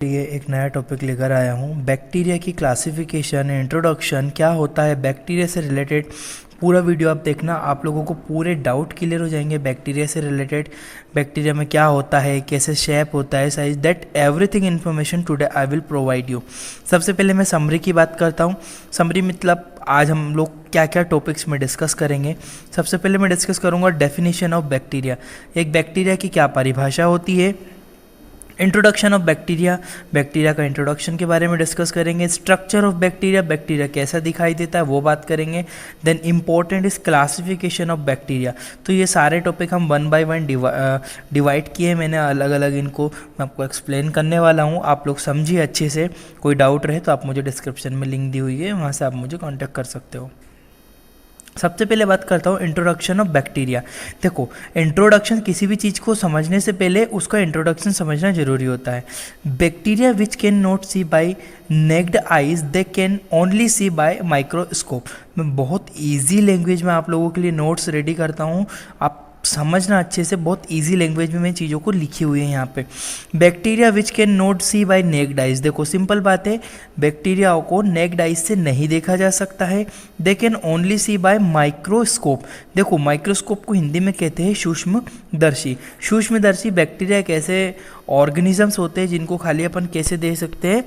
लिए एक नया टॉपिक लेकर आया हूँ। बैक्टीरिया की क्लासिफिकेशन, इंट्रोडक्शन, क्या होता है बैक्टीरिया से रिलेटेड पूरा वीडियो आप देखना। आप लोगों को पूरे डाउट क्लियर हो जाएंगे बैक्टीरिया से रिलेटेड। बैक्टीरिया में क्या होता है, कैसे शेप होता है, size, that everything information today I will provide you. सबसे पहले मैं समरी की बात करता हूँ। समरी मतलब आज हम लोग क्या क्या टॉपिक्स में डिस्कस करेंगे। सबसे पहले मैं डिस्कस करूँगा डेफिनेशन ऑफ बैक्टीरिया। एक बैक्टीरिया की क्या परिभाषा होती है। इंट्रोडक्शन ऑफ बैक्टीरिया, बैक्टीरिया का इंट्रोडक्शन के बारे में डिस्कस करेंगे। स्ट्रक्चर ऑफ बैक्टीरिया, बैक्टीरिया कैसा दिखाई देता है वो बात करेंगे। Then important is classification of bacteria. तो ये सारे टॉपिक हम 1 by 1 डिवाइड किए, मैंने अलग अलग इनको मैं आपको एक्सप्लेन करने वाला हूँ। आप लोग समझिए अच्छे से। कोई डाउट रहे तो आप मुझे डिस्क्रिप्शन में लिंक दी हुई है, वहाँ से आप मुझे कॉन्टैक्ट कर सकते हो। सबसे पहले बात करता हूँ इंट्रोडक्शन ऑफ बैक्टीरिया। देखो, इंट्रोडक्शन किसी भी चीज़ को समझने से पहले उसका इंट्रोडक्शन समझना जरूरी होता है। Bacteria which can not see by naked eyes, they can only see by microscope. मैं बहुत ईजी लैंग्वेज में आप लोगों के लिए नोट्स रेडी करता हूँ, आप समझना अच्छे से। बहुत इजी लैंग्वेज में मैं चीज़ों को लिखी हुई है यहाँ पे। Bacteria which can not see by naked eyes, देखो सिंपल बात है, बैक्टीरियाओं को नेक्ड आइज से नहीं देखा जा सकता है। They can only see by microscope. देखो, माइक्रोस्कोप को हिंदी में कहते हैं सूक्ष्मदर्शी। सूक्ष्मदर्शी बैक्टीरिया एक ऐसे ऑर्गेनिजम्स होते हैं जिनको खाली अपन कैसे देख सकते हैं,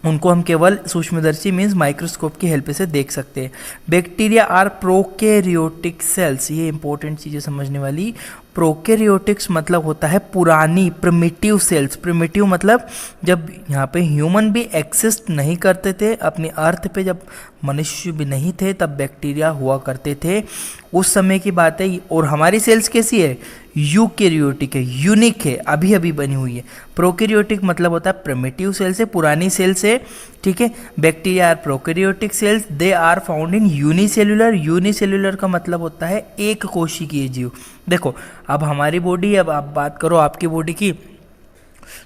उनको हम केवल सूक्ष्मदर्शी मीन्स माइक्रोस्कोप की हेल्प से देख सकते हैं। बैक्टीरिया आर प्रोकैरियोटिक सेल्स, ये इंपॉर्टेंट चीज़ें समझने वाली। प्रोकैरियोटिक्स मतलब होता है पुरानी, प्रिमिटिव सेल्स। प्रिमिटिव मतलब जब यहाँ पे ह्यूमन भी एक्सिस्ट नहीं करते थे, अपनी अर्थ पे जब मनुष्य भी नहीं थे तब बैक्टीरिया हुआ करते थे, उस समय की बात है। और हमारी सेल्स कैसी है, यूकैरियोटिक है, यूनिक है, अभी अभी बनी हुई है। प्रोकैरियोटिक मतलब होता है प्रिमिटिव सेल से, पुरानी सेल से, ठीक है। Bacteria are prokaryotic cells, they are found in unicellular. Unicellular का मतलब होता है एक कोशिकीय जीव। देखो, अब हमारी बॉडी, अब आप बात करो आपकी बॉडी की,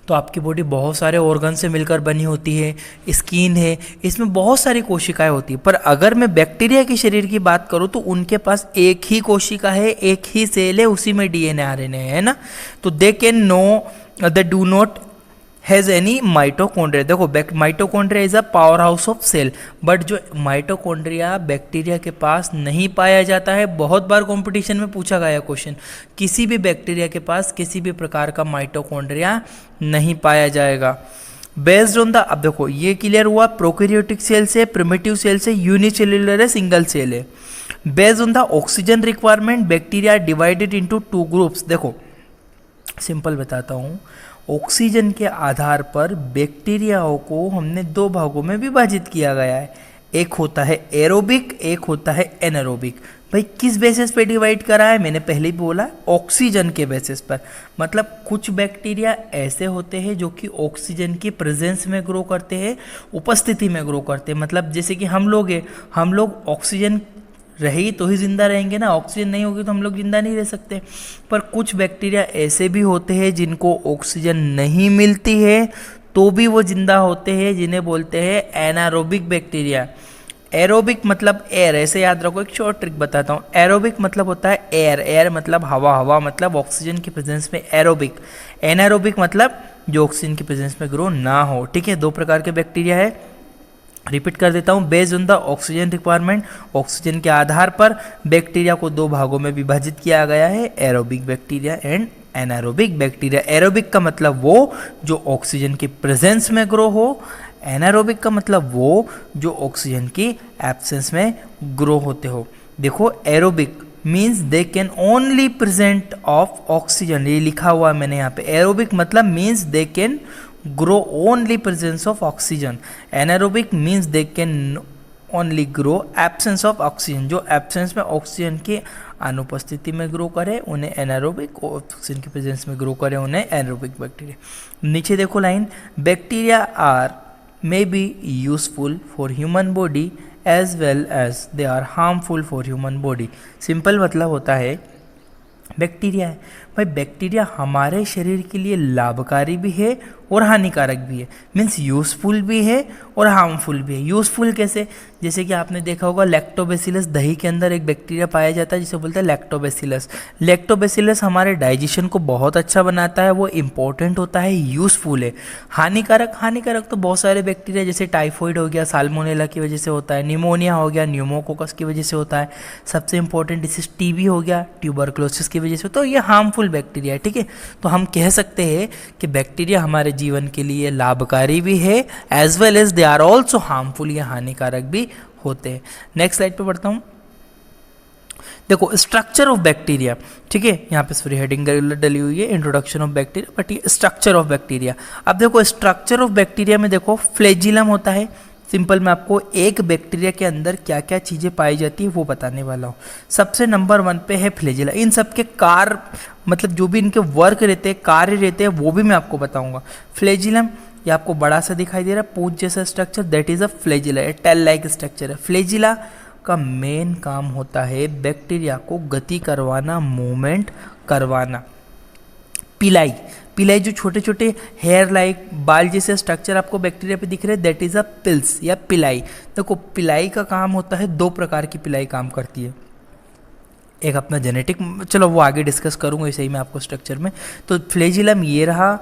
तो आपकी बॉडी बहुत सारे ऑर्गन से मिलकर बनी होती है। स्किन है, इसमें बहुत सारी कोशिकाएं होती है। पर अगर मैं बैक्टीरिया के शरीर की बात करूं तो उनके पास एक ही कोशिका है, एक ही सेल है, उसी में डीएनए आरएनए है ना। तो they can no, they do not has any mitochondria. देखो, mitochondria is a power house of cell, but जो माइटोकॉन्ड्रिया बैक्टीरिया के पास नहीं पाया जाता है। बहुत बार कंपटीशन में पूछा गया क्वेश्चन, किसी भी बैक्टीरिया के पास किसी भी प्रकार का माइटोकॉन्ड्रिया नहीं पाया जाएगा। बेस्ड ऑन द, अब देखो ये क्लियर हुआ, प्रोकैरियोटिक सेल से, प्रिमिटिव सेल से, यूनिसेल्युलर है, सिंगल सेल है। Based on the oxygen requirement, bacteria divided into 2 groups. देखो सिंपल बताता हूँ, ऑक्सीजन के आधार पर बैक्टीरियाओं को हमने 2 भागों में विभाजित किया गया है। एक होता है एरोबिक, एक होता है एनारोबिक। भाई किस बेसिस पे डिवाइड करा है, मैंने पहले ही बोला, ऑक्सीजन के बेसिस पर। मतलब कुछ बैक्टीरिया ऐसे होते हैं जो कि ऑक्सीजन की प्रेजेंस में ग्रो करते हैं, उपस्थिति में ग्रो करते हैं। मतलब जैसे कि हम लोग हैं, हम लोग ऑक्सीजन रही तो ही जिंदा रहेंगे ना, ऑक्सीजन नहीं होगी तो हम लोग जिंदा नहीं रह सकते। पर कुछ बैक्टीरिया ऐसे भी होते हैं जिनको ऑक्सीजन नहीं मिलती है तो भी वो जिंदा होते हैं, जिन्हें बोलते हैं एनारोबिक बैक्टीरिया। एरोबिक मतलब एयर, ऐसे याद रखो, एक शॉर्ट ट्रिक बताता हूँ। एरोबिक मतलब होता है एयर, एयर मतलब हवा, हवा मतलब ऑक्सीजन की प्रेजेंस में एरोबिक। एनारोबिक मतलब जो ऑक्सीजन की प्रेजेंस में ग्रो ना हो, ठीक है। 2 प्रकार के बैक्टीरिया है, रिपीट कर देता हूँ। Based on the oxygen requirement, oxygen के आधार पर बैक्टीरिया को 2 भागों में विभाजित किया गया है, aerobic bacteria and anaerobic bacteria. Aerobic का मतलब वो जो ऑक्सीजन की प्रेजेंस में ग्रो हो, एनारोबिक का मतलब वो जो ऑक्सीजन की एब्सेंस में ग्रो होते हो। देखो, aerobic means they can only present of oxygen, ये लिखा हुआ है मैंने यहाँ पे। एरोबिक मतलब means they can grow only presence of oxygen. Anaerobic means they can only grow absence of oxygen, जो absence में ऑक्सीजन की अनुपस्थिति में ग्रो करे उन्हें एनारोबिक, ऑक्सीजन की प्रेजेंस में ग्रो करे उन्हें एनारोबिक बैक्टीरिया। नीचे देखो line, bacteria are may be useful for human body as well as they are harmful for human body. Simple मतलब होता है बैक्टीरिया है, भाई बैक्टीरिया हमारे शरीर के लिए लाभकारी भी है और हानिकारक भी है, मीन्स यूज़फुल भी है और हार्मफुल भी है। यूज़फुल कैसे, जैसे कि आपने देखा होगा लैक्टोबैसिलस, दही के अंदर एक बैक्टीरिया पाया जाता है जिसे बोलते हैं लैक्टोबैसिलस। लैक्टोबैसिलस हमारे डाइजेशन को बहुत अच्छा बनाता है, वो इंपॉर्टेंट होता है, यूज़फुल है। हानिकारक, हानिकारक तो बहुत सारे बैक्टीरिया जैसे टाइफॉइड हो गया, साल्मोनेला की वजह से होता है, निमोनिया हो गया, न्यूमोकोकस की वजह से होता है, सबसे इंपॉर्टेंट डिसीज टीबी हो गया, ट्यूबरक्लोसिस की वजह से, तो ये हार्मफुल बैक्टीरिया है। ठीक है, तो हम कह सकते हैं कि बैक्टीरिया हमारे जीवन के लिए लाभकारी भी है as well as they are also harmful, या हानिकारक भी होते हैं। नेक्स्ट स्लाइड पे बढ़ता हूँ। देखो स्ट्रक्चर ऑफ बैक्टीरिया, ठीक है, यहाँ पे सॉरी हेडिंग डली हुई है इंट्रोडक्शन ऑफ बैक्टीरिया, बट ये स्ट्रक्चर ऑफ बैक्टीरिया। अब देखो स्ट्रक्चर ऑफ बैक्टीरिया में देखो फ्लैजिलम होता है। सिंपल मैं आपको एक बैक्टीरिया के अंदर क्या क्या चीज़ें पाई जाती है वो बताने वाला हूँ। सबसे नंबर 1 पे है फ्लैजिला। इन सब के कार्य मतलब जो भी इनके वर्क रहते हैं, कार्य रहते हैं, वो भी मैं आपको बताऊंगा। फ्लैजिलम ये आपको बड़ा सा दिखाई दे रहा है, पूंछ जैसा structure, that is a flagella, tail like structure है। फ्लैजिला का मेन काम होता है बैक्टीरिया को गति करवाना, मूवमेंट करवाना। पिलाई, पिलाई जो छोटे छोटे हेयर लाइक बाल जैसे स्ट्रक्चर आपको बैक्टीरिया पे दिख रहे हैं, दैट इज अ पिल्स या पिलाई। देखो पिलाई का काम होता है, 2 प्रकार की पिलाई काम करती है। एक अपना जेनेटिक, चलो वो आगे डिस्कस करूंगा इसे ही मैं आपको स्ट्रक्चर में। तो फ्लैजिलम ये रहा,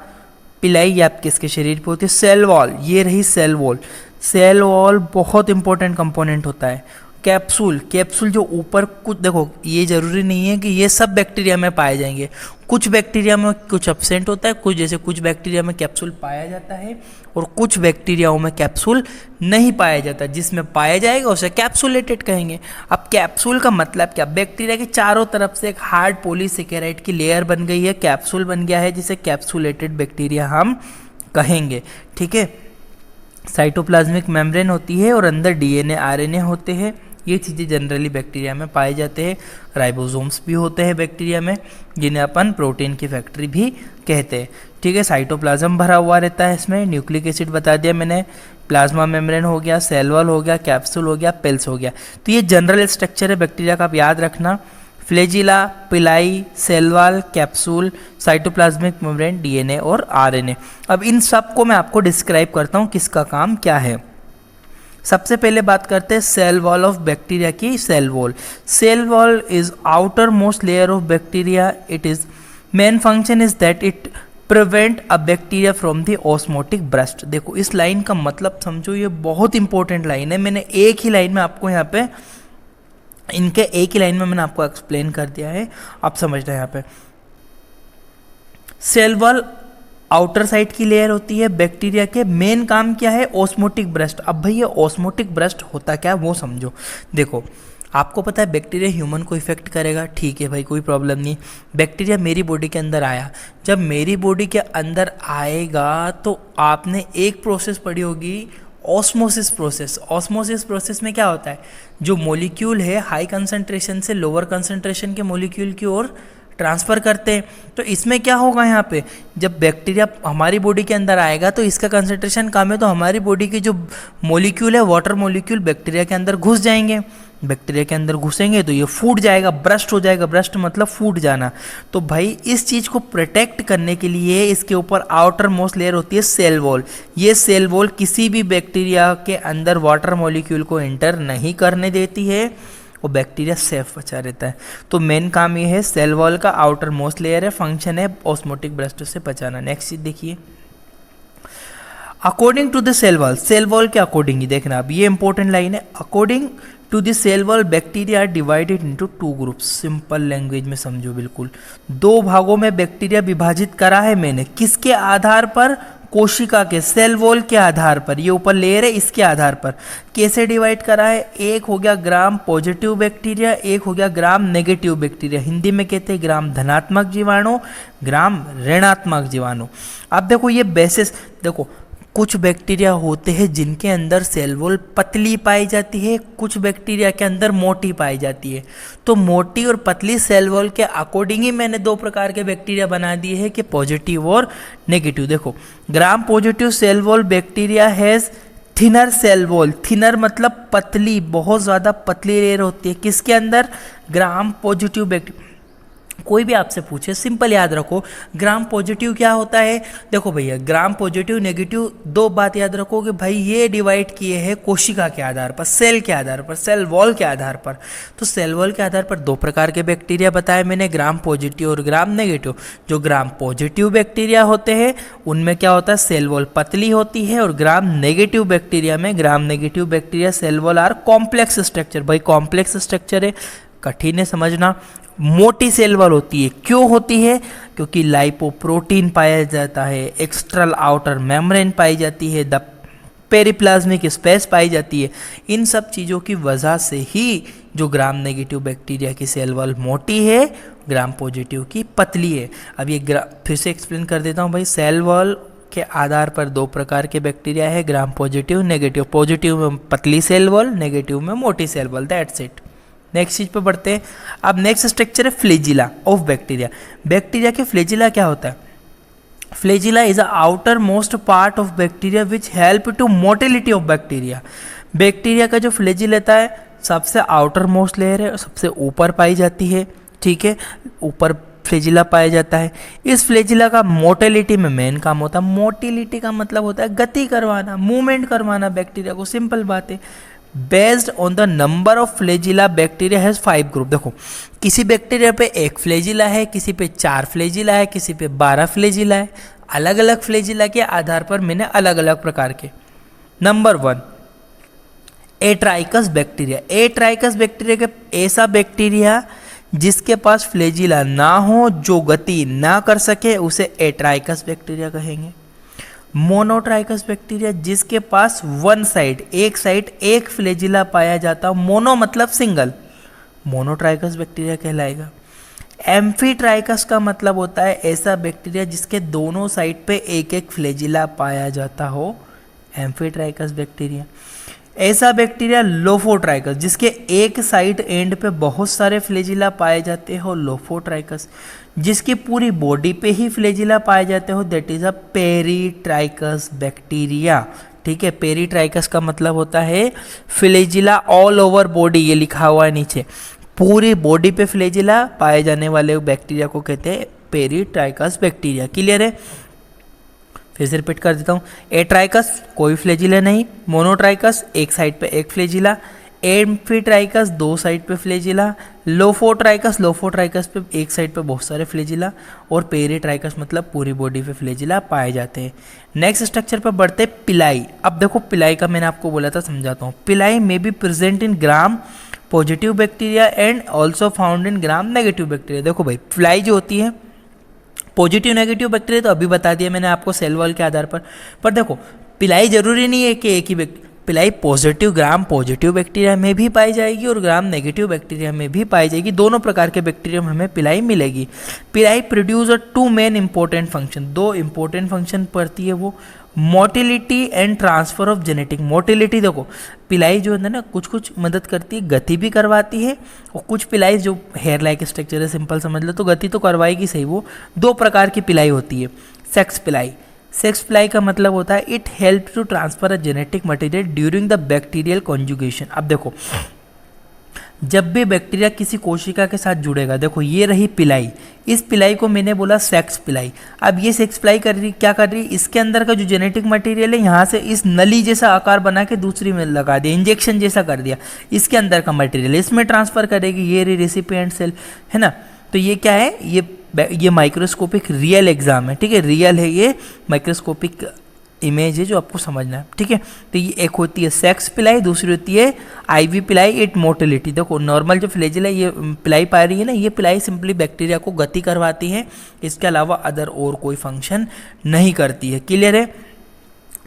पिलाई ये आपके इसके शरीर पे होती है। सेल वॉल ये रही सेल वॉल। सेल वॉल बहुत इंपॉर्टेंट कंपोनेंट होता है। कैप्सूल, कैप्सूल जो ऊपर कुछ, देखो ये जरूरी नहीं है कि ये सब बैक्टीरिया में पाए जाएंगे, कुछ बैक्टीरिया में कुछ एब्सेंट होता है, कुछ जैसे कुछ बैक्टीरिया में कैप्सूल पाया जाता है और कुछ बैक्टीरियाओं में कैप्सूल नहीं पाया जाता। जिसमें पाया जाएगा उसे कैप्सुलेटेड कहेंगे। अब कैप्सूल का मतलब क्या, बैक्टीरिया के चारों तरफ से एक हार्ड पॉलीसेकेराइड की लेयर बन गई है, कैप्सूल बन गया है, जिसे कैप्सुलेटेड बैक्टीरिया हम कहेंगे। ठीक है, साइटोप्लाज्मिक मेम्ब्रेन होती है और अंदर डीएनए आरएनए होते हैं। ये चीज़ें जनरली बैक्टीरिया में पाए जाते हैं। राइबोसोम्स भी होते हैं बैक्टीरिया में, जिन्हें अपन प्रोटीन की फैक्ट्री भी कहते हैं। ठीक है, साइटोप्लाज्म भरा हुआ रहता है इसमें, न्यूक्लिक एसिड बता दिया मैंने, प्लाज्मा मेम्ब्रेन हो गया, सेल वॉल हो गया, कैप्सूल हो गया, पेल्स हो गया। तो ये जनरल स्ट्रक्चर है बैक्टीरिया का, आप याद रखना। Flagella, pili, cell wall, capsule, cytoplasmic membrane, DNA और आरएनए। अब इन सब को मैं आपको डिस्क्राइब करता हूँ किसका काम क्या है। सबसे पहले बात करते हैं सेल वॉल ऑफ बैक्टीरिया की। Cell wall, cell wall is outermost layer of bacteria. It is main function is that it prevent a bacteria from the osmotic burst. देखो इस लाइन का मतलब समझो, ये बहुत इंपॉर्टेंट लाइन है। मैंने एक ही लाइन में आपको यहाँ पे, इनके एक ही लाइन में मैंने आपको एक्सप्लेन कर दिया है, आप समझना यहाँ पे। सेल वॉल आउटर साइड की लेयर होती है बैक्टीरिया के, मेन काम क्या है, ऑस्मोटिक ब्रस्ट। अब भाई ये ऑस्मोटिक ब्रस्ट होता क्या वो समझो। देखो आपको पता है बैक्टीरिया ह्यूमन को इफेक्ट करेगा, ठीक है भाई कोई प्रॉब्लम नहीं। बैक्टीरिया मेरी बॉडी के अंदर आया, जब मेरी बॉडी के अंदर आएगा तो आपने एक प्रोसेस पढ़ी होगी, ऑस्मोसिस प्रोसेस। ऑस्मोसिस प्रोसेस में क्या होता है, जो मॉलिक्यूल है हाई कंसंट्रेशन से लोअर कंसंट्रेशन के मॉलिक्यूल की ओर ट्रांसफ़र करते हैं। तो इसमें क्या होगा, यहाँ पे जब बैक्टीरिया हमारी बॉडी के अंदर आएगा तो इसका कंसंट्रेशन कम है, तो हमारी बॉडी के जो मॉलिक्यूल है, वाटर मॉलिक्यूल, बैक्टीरिया के अंदर घुस जाएंगे। बैक्टीरिया के अंदर घुसेंगे तो ये फूट जाएगा, ब्रस्ट हो जाएगा। ब्रस्ट मतलब फूट जाना। तो भाई इस चीज़ को प्रोटेक्ट करने के लिए इसके ऊपर आउटर मोस्ट लेयर होती है सेल वॉल। ये सेल वॉल किसी भी बैक्टीरिया के अंदर वाटर मॉलिक्यूल को एंटर नहीं करने देती है, वो बैक्टीरिया सेफ बचा रहता है। तो मेन काम ये है, सेल वॉल का आउटर मोस्ट लेयर है, फंक्शन है ऑस्मोटिक ब्रस्ट से बचाना। नेक्स्ट चीज देखिए, according to the cell wall, cell wall के अकॉर्डिंग ही देखना, अब ये इंपॉर्टेंट लाइन है। According to the cell wall bacteria divided into 2 groups. Simple language में समझो, बिल्कुल 2 भागों में बैक्टीरिया विभाजित करा है मैंने। किसके आधार पर, कोशिका के, सेल वॉल के आधार पर। ये ऊपर लेयर है, इसके आधार पर कैसे डिवाइड करा है। एक हो गया ग्राम पॉजिटिव बैक्टीरिया, एक हो गया ग्राम नेगेटिव बैक्टीरिया। हिंदी में कहते हैं ग्राम धनात्मक जीवाणु, ग्राम ऋणात्मक जीवाणु। अब देखो ये बेसिस, देखो कुछ बैक्टीरिया होते हैं जिनके अंदर सेल वॉल पतली पाई जाती है, कुछ बैक्टीरिया के अंदर मोटी पाई जाती है। तो मोटी और पतली सेल वॉल के अकॉर्डिंग ही मैंने 2 प्रकार के बैक्टीरिया बना दिए हैं कि पॉजिटिव और नेगेटिव। देखो gram positive cell wall bacteria has thinner cell wall. Thinner मतलब पतली, बहुत ज़्यादा पतली लेयर होती है किसके अंदर, ग्राम पॉजिटिव बैक्टीरिया। कोई भी आपसे पूछे सिंपल याद रखो, ग्राम पॉजिटिव क्या होता है। देखो भैया, ग्राम पॉजिटिव नेगेटिव दो बात याद रखो कि भाई ये डिवाइड किए हैं कोशिका के आधार पर, सेल के आधार पर, सेल वॉल के आधार पर। तो सेल वॉल के आधार पर दो प्रकार के बैक्टीरिया बताए मैंने, ग्राम पॉजिटिव और ग्राम नेगेटिव। जो ग्राम पॉजिटिव बैक्टीरिया होते हैं उनमें क्या होता है, सेल वॉल पतली होती है, और ग्राम नेगेटिव बैक्टीरिया में, gram negative bacteria cell wall are complex structure. भाई कॉम्प्लेक्स स्ट्रक्चर है, कठिन है समझना। मोटी सेल वॉल होती है, क्यों होती है, क्योंकि लाइपोप्रोटीन पाया जाता है, एक्सटर्नल आउटर मेम्ब्रेन पाई जाती है, द पेरिप्लाज्मिक स्पेस पाई जाती है। इन सब चीज़ों की वजह से ही जो ग्राम नेगेटिव बैक्टीरिया की सेल वॉल मोटी है, ग्राम पॉजिटिव की पतली है। अब ये फिर से एक्सप्लेन कर देता हूँ भाई, सेल वॉल के आधार पर दो प्रकार के बैक्टीरिया है, ग्राम पॉजिटिव नेगेटिव। पॉजिटिव में पतली सेल वॉल, नेगेटिव में मोटी cell wall, that's it. Next चीज पे बढ़ते हैं। अब नेक्स्ट स्ट्रक्चर है फ्लेजिला ऑफ बैक्टीरिया। बैक्टीरिया के फ्लेजिला क्या होता है, flagella is a outermost part of bacteria which help to motility of bacteria. Bacteria का जो फ्लेजिलेटा है सबसे आउटर मोस्ट लेयर है, सबसे ऊपर पाई जाती है, ठीक है, ऊपर फ्लेजिला पाया जाता है। इस फ्लेजिला का मोटिलिटी में मेन काम होता है। मोटिलिटी का मतलब होता है गति करवाना, मूवमेंट करवाना बैक्टीरिया को, सिंपल बात है। Based on the number of flagella bacteria has 5 group. देखो किसी बैक्टीरिया पे एक फ्लेजिला है, किसी पे 4 फ्लेजिला है, किसी पे 12 फ्लेजिला है। अलग अलग फ्लेजिला के आधार पर मैंने अलग अलग प्रकार के। Number 1 atrichous bacteria. Atrichous bacteria के ऐसा बैक्टीरिया जिसके पास फ्लेजिला ना हो, जो गति ना कर सके, उसे एट्राइकस बैक्टीरिया कहेंगे। मोनोट्राइकस बैक्टीरिया जिसके पास वन साइड, एक साइड एक फ्लेजिला पाया जाता, मोनो मतलब सिंगल, मोनोट्राइकस बैक्टीरिया कहलाएगा। एम्फीट्राइकस का मतलब होता है ऐसा बैक्टीरिया जिसके दोनों साइड पे एक एक फ्लेजिला पाया जाता हो, एम्फीट्राइकस बैक्टीरिया। ऐसा बैक्टीरिया लोफोट्राइकस जिसके एक साइड एंड पे बहुत सारे फ्लेजिला पाए जाते हो, लोफोट्राइकस। जिसकी पूरी बॉडी पे ही फ्लेजिला पाए जाते हो, that is a peritrichous bacteria. ठीक है, पेरीट्राइकस का मतलब होता है फ्लेजिला ऑल ओवर बॉडी, ये लिखा हुआ है नीचे, पूरी बॉडी पे फ्लेजिला पाए जाने वाले बैक्टीरिया को कहते हैं पेरीट्राइकस बैक्टीरिया। क्लियर है, फिर से रिपीट कर देता हूँ। एट्राइकस कोई फ्लेजिला नहीं, मोनोट्राइकस एक साइड पे एक फ्लेजिला, एम्फीट्राइकस दो साइड पे फ्लेजिला, लोफोट्राइकस लोफोट्राइकस पे एक साइड पे बहुत सारे फ्लेजिला, और पेरीट्राइकस मतलब पूरी बॉडी पे फ्लेजिला पाए जाते हैं। नेक्स्ट स्ट्रक्चर पर बढ़ते हैं पिलाई। अब देखो पिलाई का मैंने आपको बोला था, समझाता हूँ। पिलाई में be present in gram positive bacteria and also found in gram negative bacteria. देखो भाई पिलाई जो होती है पॉजिटिव नेगेटिव बैक्टीरिया तो अभी बता दिया मैंने आपको सेल वॉल के आधार पर देखो पिलाई जरूरी नहीं है कि एक ही पिलाई पॉजिटिव ग्राम पॉजिटिव बैक्टीरिया में भी पाई जाएगी और ग्राम नेगेटिव बैक्टीरिया में भी पाई जाएगी। दोनों प्रकार के बैक्टीरिया में हमें पिलाई मिलेगी। Pili produce to main important function, दो इंपॉर्टेंट फंक्शन करती है वो, motility and transfer of genetic. Motility देखो पिलाई जो है ना कुछ कुछ मदद करती है, गति भी करवाती है, और कुछ पिलाई जो हेयर लाइक स्ट्रक्चर है सिंपल समझ लो तो गति तो करवाएगी सही। वो दो प्रकार की पिलाई होती है। सेक्स पिलाई, सेक्स पिलाई का मतलब होता है it help to transfer a genetic material during the bacterial conjugation. अब देखो जब भी बैक्टीरिया किसी कोशिका के साथ जुड़ेगा, देखो ये रही पिलाई, इस पिलाई को मैंने बोला सेक्स पिलाई। अब ये सेक्स पिलाई कर रही क्या कर रही, इसके अंदर का जो जेनेटिक मटेरियल है यहाँ से इस नली जैसा आकार बना के दूसरी में लगा दिया, इंजेक्शन जैसा कर दिया, इसके अंदर का मटेरियल इसमें ट्रांसफर करेगी। ये रेसिपिएंट सेल है ना, तो ये क्या है, ये माइक्रोस्कोपिक रियल एग्जाम है, ठीक है, रियल है, ये माइक्रोस्कोपिक इमेज है जो आपको समझना है, ठीक है। तो ये एक होती है सेक्स पिलाई, दूसरी होती है आईवी पिलाई, इट मोटिलिटी। देखो नॉर्मल जो फ्लेजिल है ये पिलाई पा रही है ना, ये पिलाई सिंपली बैक्टीरिया को गति करवाती है, इसके अलावा अदर और कोई फंक्शन नहीं करती है। क्लियर है,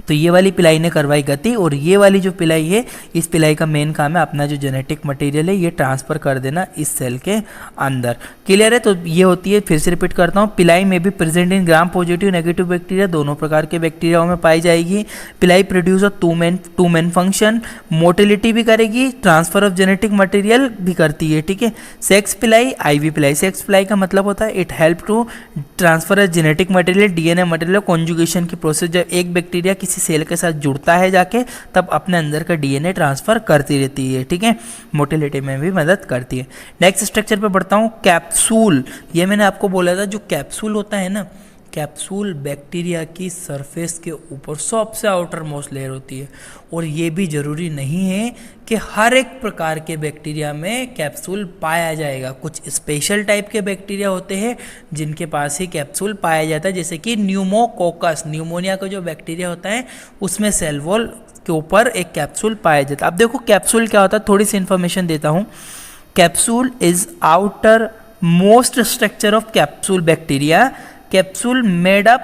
तो ये वाली पिलाई ने करवाई गति, और ये वाली जो पिलाई है इस पिलाई का मेन काम है अपना जो जेनेटिक मटेरियल है ये ट्रांसफर कर देना इस सेल के अंदर। क्लियर है, तो ये होती है, फिर से रिपीट करता हूँ, पिलाई में भी present in gram positive negative bacteria, दोनों प्रकार के बैक्टीरियाओं में पाई जाएगी। Pili produce to main function, motility भी करेगी, ट्रांसफर ऑफ जेनेटिक मटेरियल भी करती है, ठीक है। सेक्स पिलाई आईवी पिलाई, सेक्स पिलाई का मतलब होता है it help to transfer of genetic material, DNA material, conjugation की प्रोसेस। जब एक बैक्टीरिया किसी किसी सेल के साथ जुड़ता है जाके, तब अपने अंदर का डीएनए ट्रांसफ़र करती रहती है, ठीक है, मोटिलिटी में भी मदद करती है। नेक्स्ट स्ट्रक्चर पे बढ़ता हूँ, कैप्सूल। ये मैंने आपको बोला था, जो कैप्सूल होता है ना, कैप्सूल बैक्टीरिया की सरफेस के ऊपर सबसे आउटर मोस्ट लेयर होती है। और ये भी ज़रूरी नहीं है कि हर एक प्रकार के बैक्टीरिया में कैप्सूल पाया जाएगा। कुछ स्पेशल टाइप के बैक्टीरिया होते हैं जिनके पास ही कैप्सूल पाया जाता है, जैसे कि न्यूमोकोकस, न्यूमोनिया का जो बैक्टीरिया होता है उसमें सेल वॉल के ऊपर एक कैप्सूल पाया जाता है। अब देखो कैप्सूल क्या होता है, थोड़ी सी इन्फॉर्मेशन देता हूँ। Capsule is outer most structure of capsule bacteria. Capsule made up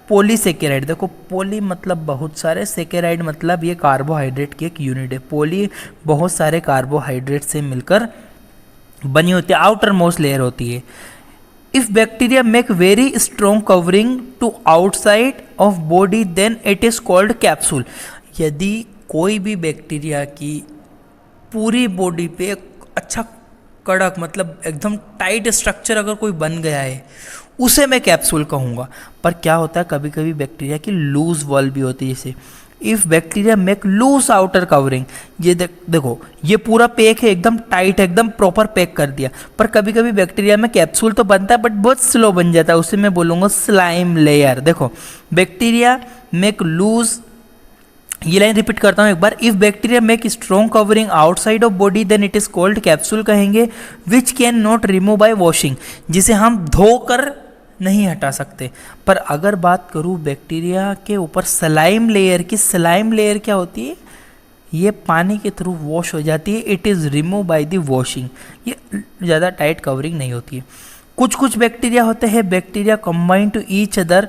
polysaccharide, देखो पॉली मतलब बहुत सारे, सेकेराइड मतलब ये कार्बोहाइड्रेट की एक यूनिट है। पॉली बहुत सारे कार्बोहाइड्रेट से मिलकर बनी होती है, आउटर मोस्ट लेयर होती है। If bacteria make very strong covering to outside of body then it is called capsule. यदि कोई भी बैक्टीरिया की पूरी बॉडी पे अच्छा कड़क मतलब एकदम टाइट स्ट्रक्चर अगर कोई बन गया है, उसे मैं कैप्सूल कहूँगा। पर क्या होता है, कभी कभी बैक्टीरिया की लूज वॉल भी होती है, जैसे if bacteria make loose outer covering, ये देखो ये पूरा पैक है, एकदम टाइट, एकदम प्रॉपर पैक कर दिया। पर कभी कभी बैक्टीरिया में कैप्सूल तो बनता है बट बहुत स्लो बन जाता है, उसे मैं बोलूँगा स्लाइम लेयर। देखो बैक्टीरिया मेक लूज, ये लाइन रिपीट करता हूँ एक बार, if bacteria make strong covering outside of body then it is called capsule कहेंगे, which can not remove by washing, जिसे हम धोकर नहीं हटा सकते। पर अगर बात करूँ बैक्टीरिया के ऊपर स्लाइम लेयर की, स्लाइम लेयर क्या होती है, ये पानी के थ्रू वॉश हो जाती है, it is remove by the washing, ये ज़्यादा टाइट कवरिंग नहीं होती है। कुछ बैक्टीरिया होते हैं, bacteria combine to each other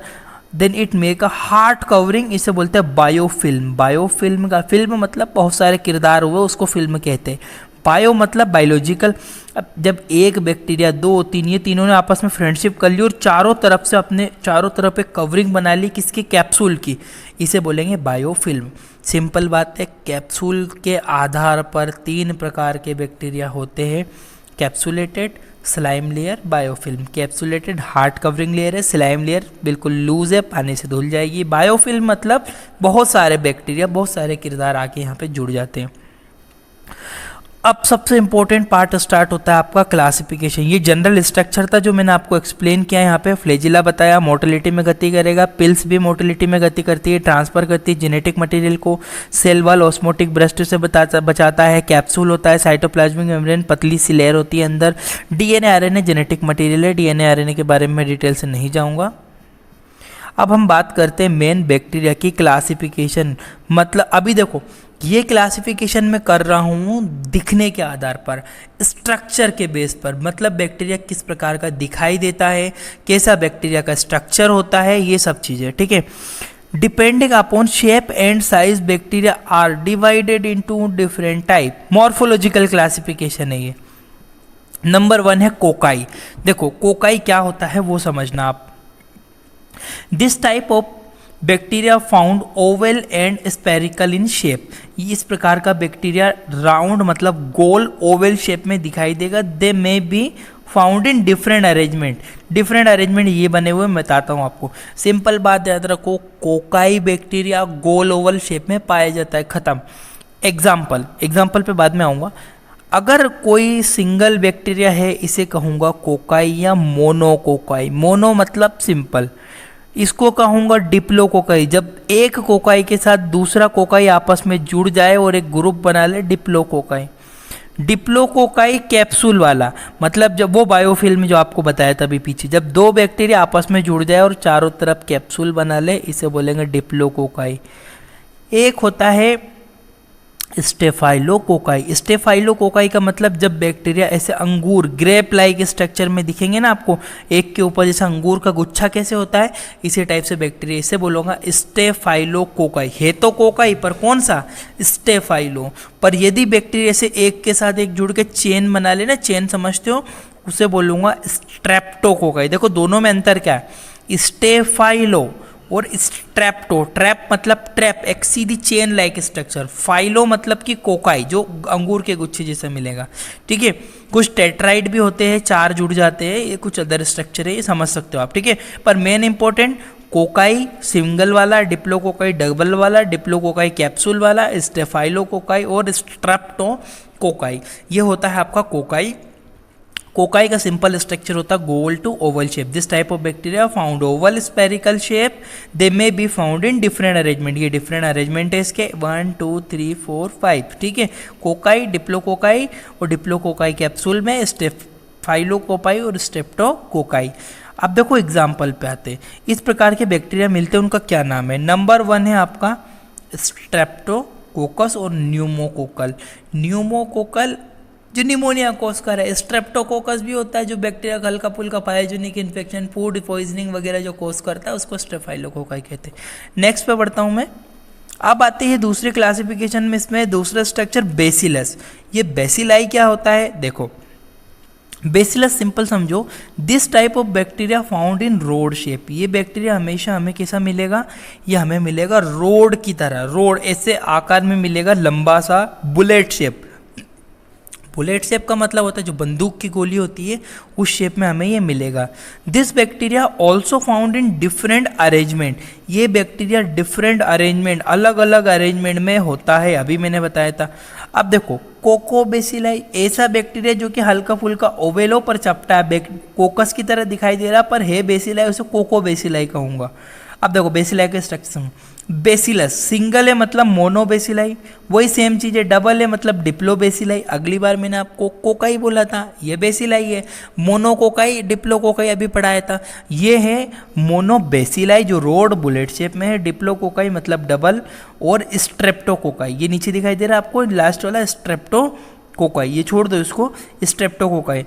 then it make a hard covering, इसे बोलते हैं बायोफिल्म। बायोफिल्म का फिल्म मतलब बहुत सारे किरदार हुए, उसको फिल्म कहते हैं। बायो मतलब बायोलॉजिकल। अब जब एक बैक्टीरिया, दो, तीन, ये तीनों ने आपस में फ्रेंडशिप कर ली और चारों तरफ से अपने चारों तरफ एक कवरिंग बना ली किसकी, कैप्सूल की, इसे बोलेंगे बायोफिल्म। सिंपल बात है, कैप्सूल के आधार पर 3 प्रकार के बैक्टीरिया होते हैं, capsulated, slime layer, biofilm. Capsulated hard covering layer है, स्लाइम लेयर बिल्कुल लूज है, पानी से धुल जाएगी। बायोफिल्म मतलब बहुत सारे बैक्टीरिया, बहुत सारे किरदार आके यहाँ पे जुड़ जाते हैं। अब सबसे इंपॉर्टेंट पार्ट स्टार्ट होता है आपका क्लासिफिकेशन। ये जनरल स्ट्रक्चर था जो मैंने आपको एक्सप्लेन किया। यहाँ पे फ्लैजिला बताया, मोटिलिटी में गति करेगा, पिल्स भी मोटिलिटी में गति करती है, ट्रांसफर करती है जेनेटिक मटेरियल को, सेल वॉल ऑस्मोटिक ब्रस्ट से बचाता है, कैप्सूल होता है, साइटोप्लाज्मिक मेम्ब्रेन पतली सी लेयर होती है अंदर, डीएनए आरएनए जेनेटिक मटेरियल है, डीएनए आरएनए के बारे में डिटेल से नहीं जाऊँगा। अब हम बात करते हैं मेन बैक्टीरिया की क्लासिफिकेशन। मतलब अभी देखो ये क्लासिफिकेशन मैं कर रहा हूँ दिखने के आधार पर, स्ट्रक्चर के बेस पर, मतलब बैक्टीरिया किस प्रकार का दिखाई देता है, कैसा बैक्टीरिया का स्ट्रक्चर होता है, ये सब चीज़ें, ठीक है। Depending upon shape and size bacteria are divided into different type. Morphological classification है ये। नंबर 1 है कोकाई। देखो कोकाई क्या होता है वो समझना आप। This type of bacteria found Oval and spherical in shape. इस प्रकार का बैक्टीरिया राउंड मतलब गोल ओवल शेप में दिखाई देगा। They may be found in different arrangement. Different arrangement ये बने हुए मैं बताता हूँ आपको। सिंपल बात याद रखो, कोकाई बैक्टीरिया गोल ओवल शेप में पाया जाता है, खत्म। एग्जाम्पल पे बाद में आऊँगा। अगर कोई सिंगल बैक्टीरिया है इसे कहूँगा कोकाई या मोनोकोकाई। मोनो मतलब सिंपल, इसको कहूँगा डिप्लोकोकाई। जब एक कोकाई के साथ दूसरा कोकाई आपस में जुड़ जाए और एक ग्रुप बना ले, डिप्लोकोकाई। डिप्लोकोकाई कैप्सूल वाला मतलब जब वो बायोफिल्म जो आपको बताया था अभी पीछे, जब 2 बैक्टीरिया आपस में जुड़ जाए और चारों तरफ कैप्सूल बना ले, इसे बोलेंगे डिप्लोकोकाई। एक होता है स्टेफाइलोकोकाई। स्टेफाइलोकोकाई का मतलब जब बैक्टीरिया ऐसे अंगूर ग्रेप लाइक स्ट्रक्चर में दिखेंगे ना आपको, एक के ऊपर जैसा अंगूर का गुच्छा कैसे होता है, इसी टाइप से बैक्टीरिया, इसे बोलूँगा स्टेफाइलोकोकाई। है तो कोकाई पर कौन सा, स्टेफाइलो। पर यदि बैक्टीरिया ऐसे एक के साथ एक जुड़ के चेन बना लेना, चेन समझते हो, उसे बोलूँगा स्ट्रेप्टोकोकाई। देखो दोनों में अंतर क्या है, स्टेफाइलो और स्ट्रेप्टो। ट्रैप मतलब ट्रैप, एक सीधी चेन लाइक स्ट्रक्चर। फाइलो मतलब कि कोकाई, जो अंगूर के गुच्छे जैसा मिलेगा, ठीक है। कुछ टेट्राइड भी होते हैं, 4 जुड़ जाते हैं, ये कुछ अदर स्ट्रक्चर है, ये समझ सकते हो आप, ठीक है। पर मेन इंपॉर्टेंट कोकाई सिंगल वाला, डिप्लोकोकाई डबल वाला, डिप्लोकोकाई कैप्सूल वाला, स्टेफाइलोकोकाई और स्ट्रेप्टोकोकाई। ये होता है आपका कोकाई। कोकाई का सिंपल स्ट्रक्चर होता है गोल to oval shape. This type of bacteria found oval spherical shape, they may be found in different arrangement. ये डिफरेंट अरेंजमेंट है इसके 1 2 3 4 5, ठीक है। कोकाई, डिप्लोकोकाई और डिप्लोकोकाई कैप्सूल में, स्टेफाइलोकोकाई और स्ट्रेप्टोकोकाई। अब देखो एग्जाम्पल पे आते हैं, इस प्रकार के बैक्टीरिया मिलते हैं, उनका क्या नाम है। नंबर 1 है आपका स्ट्रेप्टोकोकस और न्यूमोकोकल। न्यूमोकोकल जो निमोनिया कॉज कर है। स्ट्रेप्टोकोकस भी होता है जो बैक्टीरिया हल्का फुल्का पायोजेनिक इन्फेक्शन, फूड पॉइजनिंग वगैरह जो कॉज करता है, उसको स्टेफाइलोकोकाई कहते हैं। नेक्स्ट पे बढ़ता हूँ मैं। अब आते हैं दूसरे क्लासिफिकेशन में, इसमें दूसरा स्ट्रक्चर बेसिलस। ये बेसिलाई क्या होता है, देखो बेसिलस सिंपल समझो, this type of bacteria found in rod shape. ये बैक्टीरिया हमेशा हमें कैसा मिलेगा, ये हमें मिलेगा रोड की तरह, रोड ऐसे आकार में मिलेगा, लंबा सा बुलेट शेप। बुलेट शेप का मतलब होता है जो बंदूक की गोली होती है, उस शेप में हमें ये मिलेगा। This bacteria also found in different arrangement. ये बैक्टीरिया डिफरेंट अरेंजमेंट, अलग अलग अरेंजमेंट में होता है, अभी मैंने बताया था। अब देखो कोकोबेसिलाई, ऐसा बैक्टीरिया जो कि हल्का फुल्का ओवेलो पर चपटा है, कोकस की तरह दिखाई दे रहा पर है बेसिलाई, उसे कोकोबेसिलाई कहूँगा। अब देखो बेसिलाई के स्ट्रक्चर, बेसिलस सिंगल है मतलब मोनोबेसिलाई, वही सेम चीज़ है। डबल है मतलब डिप्लोबेसिलाई। अगली बार मैंने आपको कोकाई बोला था, ये बेसिलाई है। मोनोकोकाई, डिप्लोकोकाई अभी पढ़ाया था, ये है मोनोबेसिलाई जो रोड बुलेट शेप में है। डिप्लोकोकाई मतलब डबल, और स्ट्रेप्टोकोकाई ये नीचे दिखाई दे रहा है आपको, लास्ट वाला स्ट्रेप्टोकोकाई, ये छोड़ दो इसको, स्ट्रेप्टोकोकाई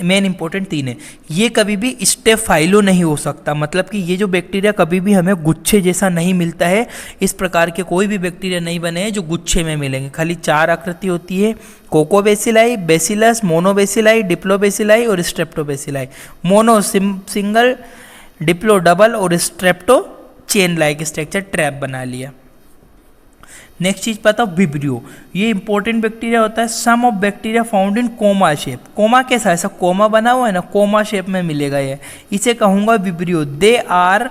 मेन इंपॉर्टेंट 3 है। ये कभी भी स्टेफाइलो नहीं हो सकता, मतलब कि ये जो बैक्टीरिया कभी भी हमें गुच्छे जैसा नहीं मिलता है। इस प्रकार के कोई भी बैक्टीरिया नहीं बने हैं जो गुच्छे में मिलेंगे, खाली 4 आकृति होती है, कोकोबेसिलाई, बेसिलस, मोनोबेसिलाई, डिप्लोबेसिलाई और स्ट्रेप्टोबेसिलाई। मोनो सिंगल, डिप्लो डबल और strepto chain like structure trap बना लिया। नेक्स्ट चीज पता हो, विब्रियो। ये इंपॉर्टेंट बैक्टीरिया होता है। Some of bacteria found in comma shape. Comma कैसा, ऐसा कोमा बना हुआ है ना, कोमा शेप में मिलेगा ये, इसे कहूंगा Vibrio. They are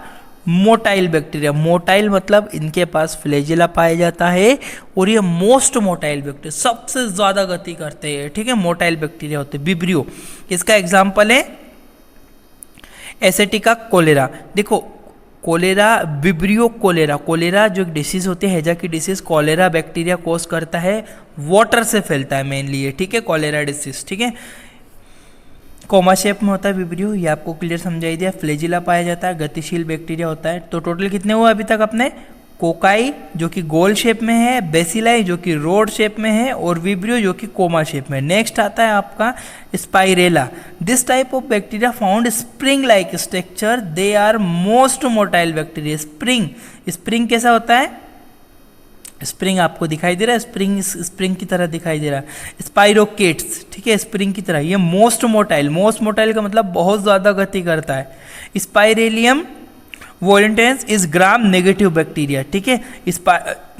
motile bacteria. Motile मतलब इनके पास फ्लैजेला पाया जाता है, और ये मोस्ट मोटाइल बैक्टीरिया, सबसे ज्यादा गति करते हैं, ठीक है, मोटाइल बैक्टीरिया होते हैं विब्रियो। इसका एग्जाम्पल है एसेटिका कोलेरा। देखो कोलेरा, विब्रियो कोलेरा, कोलेरा जो एक डिसीज होती है, हैजा की डिसीज, कोलेरा बैक्टीरिया कोज करता है, वाटर से फैलता है मेनली ये, ठीक है, कोलेरा डिसीज, ठीक है। कोमा शेप में होता है विब्रियो, ये आपको क्लियर समझाई दिया। फ्लैजिला पाया जाता है, गतिशील बैक्टीरिया होता है। तो टोटल कितने हुए अभी तक अपने, कोकाई जो कि गोल शेप में है, बेसिलाई जो कि रोड शेप में है, और विब्रियो जो कि कोमा शेप में। नेक्स्ट आता है आपका spirilla. This type of bacteria found spring like structure, they are most motile bacteria. Spring, spring कैसा होता है, स्प्रिंग आपको दिखाई दे रहा है, स्प्रिंग की तरह दिखाई दे रहा है। स्पाइरोकेट्स, ठीक है, स्प्रिंग की तरह। ये मोस्ट मोटाइल का मतलब बहुत ज़्यादा गति करता है। स्पाइरेलियम वोलेंटेंस इज ग्राम नेगेटिव बैक्टीरिया, ठीक है।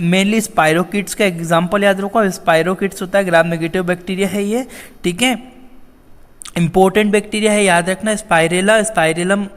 मेनली स्पाइरोकिट्स का एग्जांपल याद रखो, स्पाइरोकिट्स होता है, ग्राम नेगेटिव बैक्टीरिया है ये, ठीक है। इंपॉर्टेंट बैक्टीरिया है, याद रखना। स्पाइरेला, स्पाइरेलम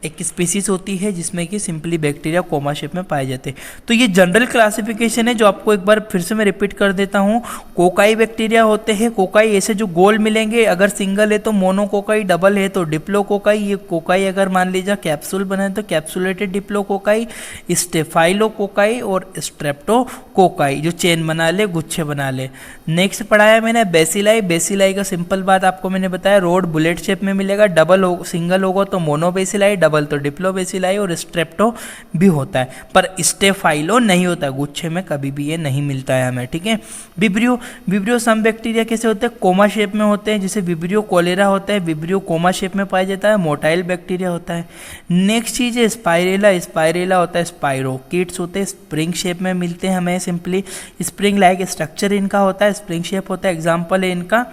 एक स्पीसीज होती है जिसमें कि सिंपली बैक्टीरिया कोमा शेप में पाए जाते हैं। तो ये जनरल क्लासिफिकेशन है जो आपको एक बार फिर से मैं रिपीट कर देता हूँ। कोकाई बैक्टीरिया होते हैं, कोकाई ऐसे जो गोल मिलेंगे, अगर सिंगल है तो मोनोकोकाई, डबल है तो डिप्लोकोकाई। ये कोकाई अगर मान लीजिए कैप्सूल बने तो कैप्सुलेटेड डिप्लोकोकाई, स्टेफाइलोकोकाई और स्ट्रेप्टोकोकाई जो चेन बना ले, गुच्छे बना ले। नेक्स्ट पढ़ाया मैंने बेसिलाई। बेसिलाई का सिंपल बात आपको मैंने बताया, रोड बुलेट शेप में मिलेगा, डबल हो, सिंगल होगा तो मोनोबेसिलाई, डबल तो डिप्लोबेसिलाई और स्ट्रेप्टो भी होता है, पर स्टेफाइलो नहीं होता, गुच्छे में कभी भी ये नहीं मिलता है हमें, ठीक है। विब्रियो, विब्रियो सम बैक्टीरिया कैसे होते हैं, कोमा शेप में होते हैं, जैसे विब्रियो कोलेरा होता है, विब्रियो कोमा शेप में पाया जाता है, मोटाइल बैक्टीरिया होता है। नेक्स्ट चीज है स्पाइरेला। स्पाइरेला होता है, स्पाइरोकिट्स होते हैं, स्प्रिंग शेप में मिलते हैं हमें, सिंपली स्प्रिंग लाइक स्ट्रक्चर इनका होता है, स्प्रिंग शेप होता है। एग्जाम्पल है इनका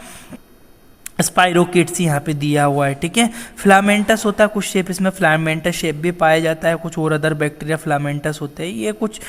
स्पाइरोकिट्स यहाँ पे दिया हुआ है, ठीक है। फिलामेंटस होता है कुछ शेप, इसमें फिलामेंटस शेप भी पाया जाता है, कुछ और अदर बैक्टीरिया फिलामेंटस होते हैं, ये कुछ